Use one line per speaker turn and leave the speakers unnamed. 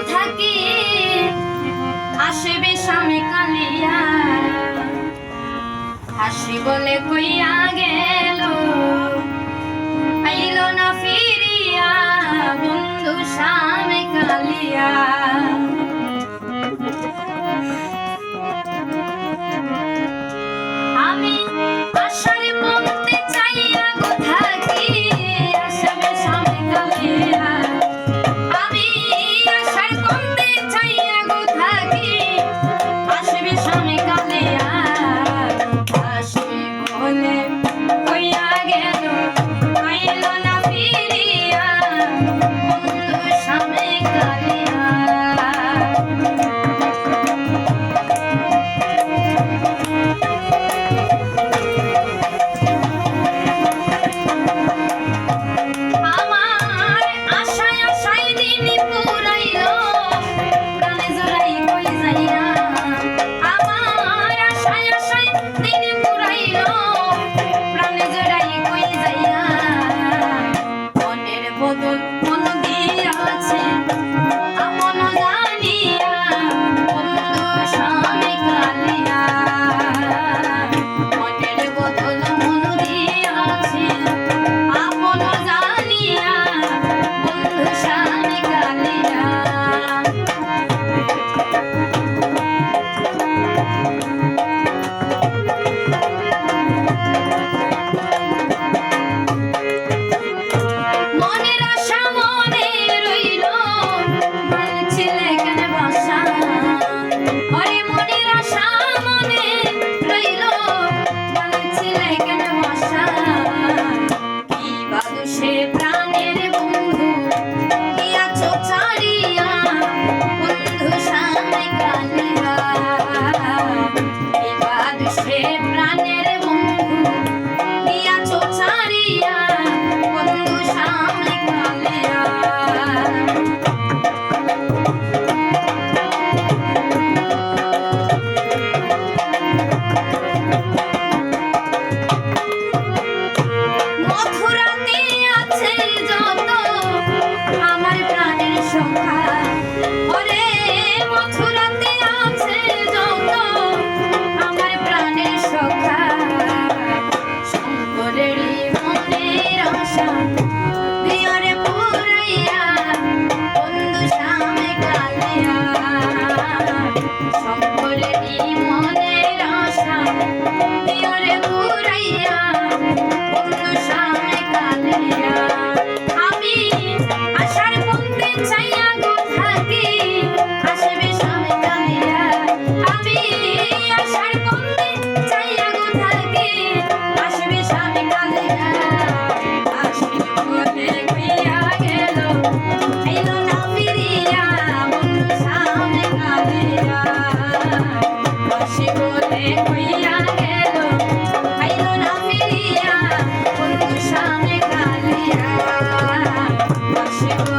থাকি আসবে স্বামী কালিয়া হাসি বলে কইয়া গেল আইলো না ফিরিয়া বন্ধু স্বামী কালিয়া আমি আশার পথে চাইয়া গো থাকি আসবে স্বামী কালিয়া আমি আশার পথে চাইয়া গো থাকি আসবে স্বামী কালিয়া আসবে বলে কইয়া গেল আইলো না ফিরিয়া বন্ধু স্বামী কালিয়া বদল মন দিয়া